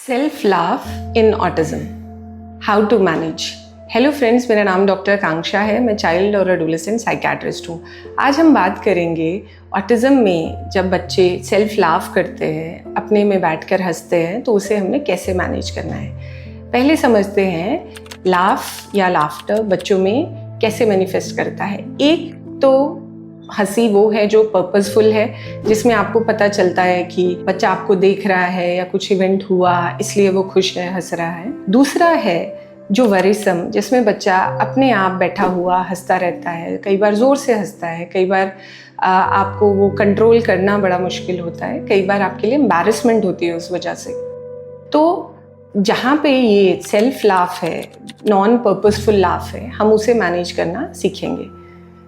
Self laugh in autism, how to manage. Hello friends, मेरा नाम doctor आकांक्षा है। मैं चाइल्ड और एडोलेसेंट साइकियाट्रिस्ट हूँ। आज हम बात करेंगे ऑटिज्म में जब बच्चे सेल्फ लाफ करते हैं, अपने में बैठकर हंसते हैं, तो उसे हमें कैसे मैनेज करना है। पहले समझते हैं लाफ या लाफ्टर बच्चों में कैसे मैनिफेस्ट करता है। एक तो हंसी वो है जो पर्पसफुल है, जिसमें आपको पता चलता है कि बच्चा आपको देख रहा है या कुछ इवेंट हुआ इसलिए वो खुश है, हंस रहा है। दूसरा है जो वरिसम, जिसमें बच्चा अपने आप बैठा हुआ हंसता रहता है, कई बार ज़ोर से हंसता है, कई बार आपको वो कंट्रोल करना बड़ा मुश्किल होता है, कई बार आपके लिए एम्बैरेसमेंट होती है उस वजह से। तो जहाँ पे ये सेल्फ लाफ है, नॉन पर्पसफुल लाफ है, हम उसे मैनेज करना सीखेंगे।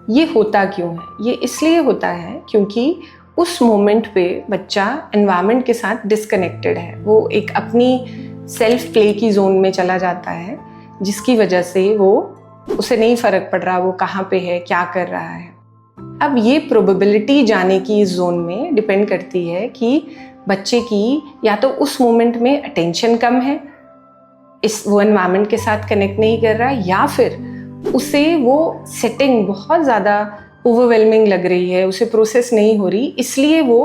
ये होता क्यों है? ये इसलिए होता है क्योंकि उस मोमेंट पे बच्चा एनवायरनमेंट के साथ डिस्कनेक्टेड है। वो एक अपनी सेल्फ प्ले की जोन में चला जाता है, जिसकी वजह से उसे नहीं फर्क पड़ रहा वो कहाँ पे है, क्या कर रहा है। अब ये प्रोबेबिलिटी जाने की इस जोन में डिपेंड करती है कि बच्चे की या तो उस मोमेंट में अटेंशन कम है, वो एनवायरनमेंट के साथ कनेक्ट नहीं कर रहा, या फिर उसे वो सेटिंग बहुत ज़्यादा ओवरवेलमिंग लग रही है, उसे प्रोसेस नहीं हो रही, इसलिए वो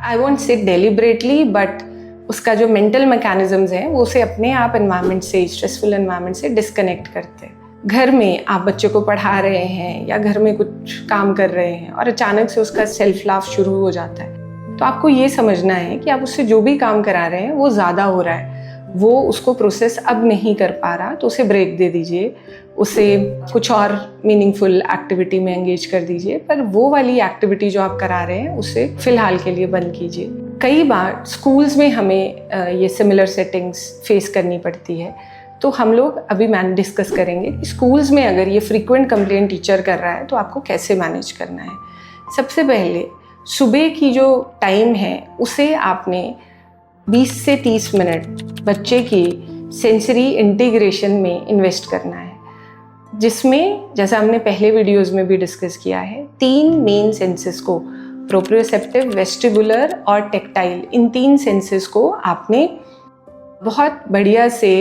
I won't say deliberately but उसका जो मेंटल मैकेनिज्म्स हैं वो उसे अपने आप एनवायरनमेंट से, स्ट्रेसफुल एनवायरनमेंट से डिस्कनेक्ट करते हैं। घर में आप बच्चे को पढ़ा रहे हैं या घर में कुछ काम कर रहे हैं और अचानक से उसका सेल्फ लाफ शुरू हो जाता है, तो आपको ये समझना है कि आप उससे जो भी काम करा रहे हैं वो ज़्यादा हो रहा है, वो उसको प्रोसेस अब नहीं कर पा रहा, तो उसे ब्रेक दे दीजिए, उसे कुछ और मीनिंगफुल एक्टिविटी में एंगेज कर दीजिए। पर वो वाली एक्टिविटी जो आप करा रहे हैं उसे फिलहाल के लिए बंद कीजिए। कई बार स्कूल्स में हमें ये सिमिलर सेटिंग्स फेस करनी पड़ती है, तो हम लोग अभी डिस्कस करेंगे कि स्कूल्स में अगर ये फ्रीक्वेंट कंप्लेंट टीचर कर रहा है तो आपको कैसे मैनेज करना है। सबसे पहले सुबह की जो टाइम है उसे आपने 20 से 30 मिनट बच्चे की सेंसरी इंटीग्रेशन में इन्वेस्ट करना है, जिसमें जैसा हमने पहले वीडियोस में भी डिस्कस किया है, 3 मेन सेंसेस को, प्रोप्रियोसेप्टिव, वेस्टिबुलर और टेक्टाइल, इन 3 सेंसेस को आपने बहुत बढ़िया से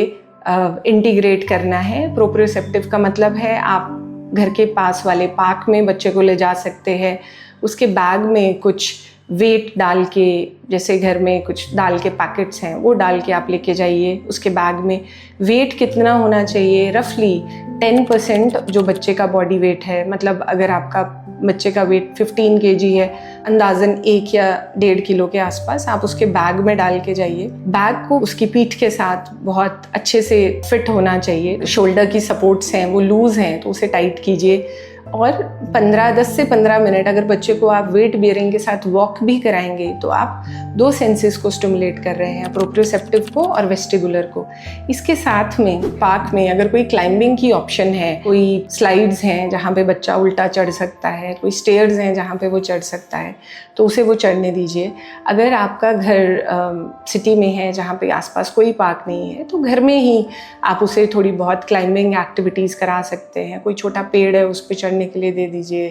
इंटीग्रेट करना है। प्रोप्रियोसेप्टिव का मतलब है आप घर के पास वाले पार्क में बच्चे को ले जा सकते हैं, उसके बैग में कुछ वेट डाल के, जैसे घर में कुछ दाल के पैकेट्स हैं वो डाल के आप लेके जाइए। उसके बैग में वेट कितना होना चाहिए, रफली 10% जो बच्चे का बॉडी वेट है, मतलब अगर आपका बच्चे का वेट 15 kg है, अंदाजन 1 या 1.5 किलो के आसपास आप उसके बैग में डाल के जाइए। बैग को उसकी पीठ के साथ बहुत अच्छे से फिट होना चाहिए, शोल्डर की सपोर्ट्स हैं वो लूज़ हैं तो उसे टाइट कीजिए। और 10 से 15 मिनट अगर बच्चे को आप वेट बियरिंग के साथ वॉक भी कराएंगे तो आप 2 सेंसेस को स्टिमुलेट कर रहे हैं, प्रोप्रियोसेप्टिव को और वेस्टिबुलर को। इसके साथ में पार्क में अगर कोई क्लाइंबिंग की ऑप्शन है, कोई स्लाइड्स हैं जहाँ पे बच्चा उल्टा चढ़ सकता है, कोई स्टेयर्स हैं जहाँ पे वो चढ़ सकता है, तो उसे वो चढ़ने दीजिए। अगर आपका घर सिटी में है जहाँ पे आसपास कोई पार्क नहीं है, तो घर में ही आप उसे थोड़ी बहुत क्लाइंबिंग एक्टिविटीज़ करा सकते हैं। कोई छोटा पेड़ है उस पर चढ़ने के लिए दे दीजिए।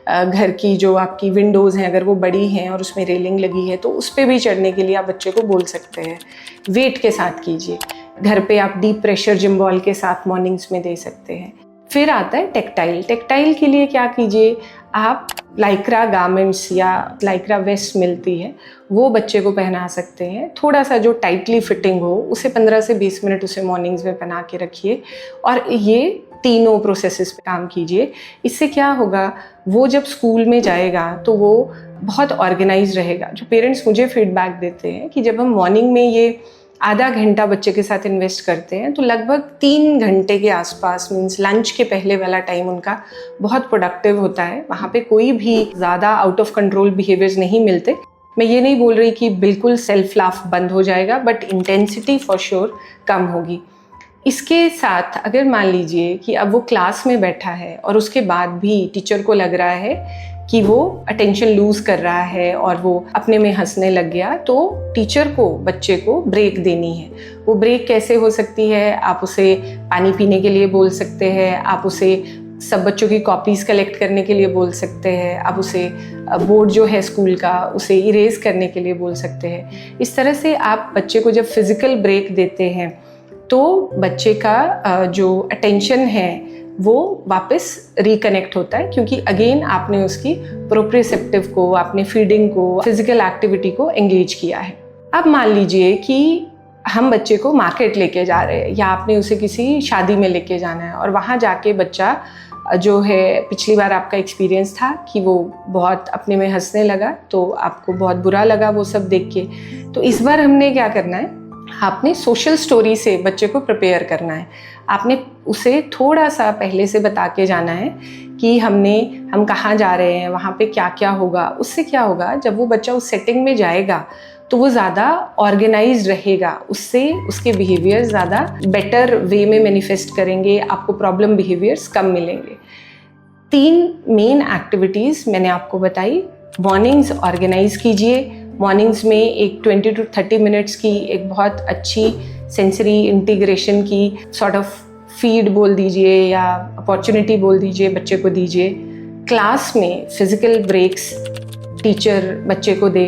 घर की जो आपकी विंडोज़ हैं अगर वो बड़ी हैं और उसमें रेलिंग लगी है तो उस पे भी चढ़ने के लिए आप बच्चे को बोल सकते हैं। वेट के साथ कीजिए। घर पे आप डीप प्रेशर जिम बॉल के साथ मॉर्निंग्स में दे सकते हैं। फिर आता है टेक्टाइल। टेक्टाइल के लिए क्या कीजिए, आप लाइक्रा गारमेंट्स या लाइक्रा वेस्ट मिलती है वो बच्चे को पहना सकते हैं। थोड़ा सा जो टाइटली फिटिंग हो उसे 15 से 20 मिनट उसे मॉर्निंग्स में पहना के रखिए और ये तीनों प्रोसेसेस पे काम कीजिए। इससे क्या होगा, वो जब स्कूल में जाएगा तो वो बहुत ऑर्गेनाइज रहेगा। जो पेरेंट्स मुझे फीडबैक देते हैं कि जब हम मॉर्निंग में ये आधा घंटा बच्चे के साथ इन्वेस्ट करते हैं तो लगभग 3 घंटे के आसपास, मीन्स लंच के पहले वाला टाइम उनका बहुत प्रोडक्टिव होता है। वहाँ पे कोई भी ज़्यादा आउट ऑफ कंट्रोल बिहेवियर्स नहीं मिलते। मैं ये नहीं बोल रही कि बिल्कुल सेल्फ लाफ बंद हो जाएगा, बट इंटेंसिटी फॉर श्योर कम होगी। इसके साथ अगर मान लीजिए कि अब वो क्लास में बैठा है और उसके बाद भी टीचर को लग रहा है कि वो अटेंशन लूज़ कर रहा है और वो अपने में हंसने लग गया, तो टीचर को बच्चे को ब्रेक देनी है। वो ब्रेक कैसे हो सकती है, आप उसे पानी पीने के लिए बोल सकते हैं, आप उसे सब बच्चों की कॉपीज़ कलेक्ट करने के लिए बोल सकते हैं, आप उसे बोर्ड जो है स्कूल का उसे इरेज करने के लिए बोल सकते हैं। इस तरह से आप बच्चे को जब फिज़िकल ब्रेक देते हैं तो बच्चे का जो अटेंशन है वो वापस रिकनेक्ट होता है, क्योंकि अगेन आपने उसकी प्रोप्रियोसेप्टिव को, आपने फीडिंग को, फिजिकल एक्टिविटी को एंगेज किया है। अब मान लीजिए कि हम बच्चे को मार्केट लेके जा रहे हैं या आपने उसे किसी शादी में लेके जाना है और वहाँ जाके बच्चा जो है, पिछली बार आपका एक्सपीरियंस था कि वो बहुत अपने में हंसने लगा, तो आपको बहुत बुरा लगा वो सब देख के। तो इस बार हमने क्या करना है, आपने सोशल स्टोरी से बच्चे को प्रिपेयर करना है। आपने उसे थोड़ा सा पहले से बता के जाना है कि हम कहाँ जा रहे हैं, वहाँ पे क्या क्या होगा। उससे क्या होगा, जब वो बच्चा उस सेटिंग में जाएगा तो वो ज़्यादा ऑर्गेनाइज्ड रहेगा, उससे उसके बिहेवियर ज़्यादा बेटर वे में मैनिफेस्ट करेंगे, आपको प्रॉब्लम बिहेवियर्स कम मिलेंगे। 3 मेन एक्टिविटीज़ मैंने आपको बताई। मॉर्निंग्स ऑर्गेनाइज कीजिए। मॉर्निंग्स में एक 20 to 30 मिनट्स की एक बहुत अच्छी सेंसरी इंटीग्रेशन की सॉर्ट ऑफ फीड बोल दीजिए या अपॉर्चुनिटी बोल दीजिए, बच्चे को दीजिए। क्लास में फिजिकल ब्रेक्स टीचर बच्चे को दे,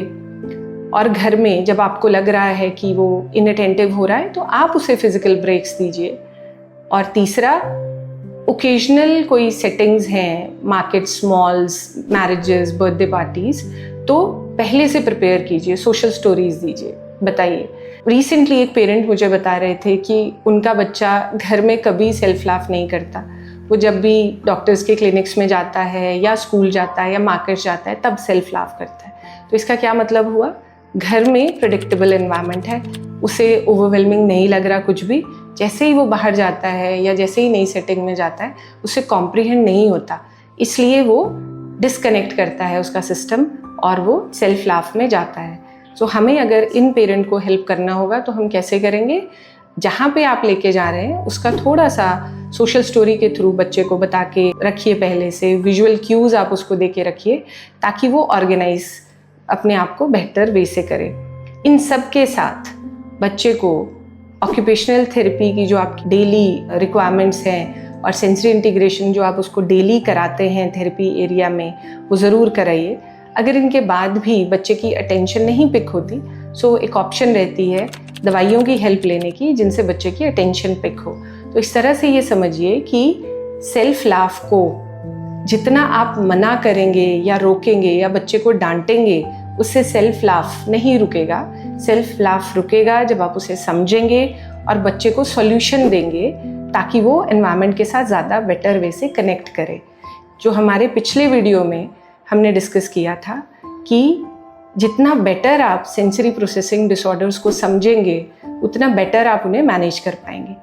और घर में जब आपको लग रहा है कि वो इनअटेंटिव हो रहा है तो आप उसे फिजिकल ब्रेक्स दीजिए। और तीसरा, ओकेजनल कोई सेटिंग्स हैं, markets, malls, marriages, birthday parties, तो पहले से प्रिपेयर कीजिए, सोशल स्टोरीज दीजिए, बताइए। रिसेंटली एक पेरेंट मुझे बता रहे थे कि उनका बच्चा घर में कभी सेल्फ लाफ नहीं करता, वो जब भी डॉक्टर्स के क्लिनिक्स में जाता है या स्कूल जाता है या मार्केट जाता है तब सेल्फ लाफ करता है। तो इसका क्या मतलब हुआ, घर में प्रेडिक्टेबल एनवायरनमेंट है, उसे ओवरवेलमिंग नहीं लग रहा कुछ भी। जैसे ही वो बाहर जाता है या जैसे ही नई सेटिंग में जाता है उसे कॉम्प्रिहेंड नहीं होता, इसलिए वो डिस्कनेक्ट करता है उसका सिस्टम और वो सेल्फ लाफ में जाता है। सो हमें अगर इन पेरेंट को हेल्प करना होगा तो हम कैसे करेंगे, जहाँ पे आप लेके जा रहे हैं उसका थोड़ा सा सोशल स्टोरी के थ्रू बच्चे को बता के रखिए, पहले से विजुअल क्यूज आप उसको दे के रखिए ताकि वो ऑर्गेनाइज अपने आप को बेहतर वे से करे। इन सब के साथ बच्चे को ऑक्यूपेशनल थेरेपी की जो आपकी डेली रिक्वायरमेंट्स हैं और सेंसरी इंटीग्रेशन जो आप उसको डेली कराते हैं थेरेपी एरिया में, वो ज़रूर कराइए। अगर इनके बाद भी बच्चे की अटेंशन नहीं पिक होती सो एक ऑप्शन रहती है दवाइयों की हेल्प लेने की, जिनसे बच्चे की अटेंशन पिक हो। तो इस तरह से ये समझिए कि सेल्फ लाफ को जितना आप मना करेंगे या रोकेंगे या बच्चे को डांटेंगे, उससे सेल्फ लाफ नहीं रुकेगा। सेल्फ लाफ रुकेगा जब आप उसे समझेंगे और बच्चे को सॉल्यूशन देंगे ताकि वो एनवायरनमेंट के साथ ज़्यादा बेटर वे से कनेक्ट करे। जो हमारे पिछले वीडियो में हमने डिस्कस किया था कि जितना बेटर आप सेंसरी प्रोसेसिंग डिसऑर्डर्स को समझेंगे उतना बेटर आप उन्हें मैनेज कर पाएंगे।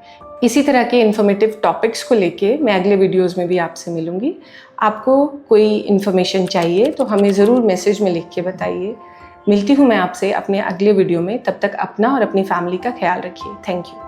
इसी तरह के इन्फॉर्मेटिव टॉपिक्स को लेके मैं अगले वीडियोस में भी आपसे मिलूंगी। आपको कोई इन्फॉर्मेशन चाहिए तो हमें ज़रूर मैसेज में लिख के बताइए। मिलती हूँ मैं आपसे अपने अगले वीडियो में, तब तक अपना और अपनी फैमिली का ख्याल रखिए। Thank you.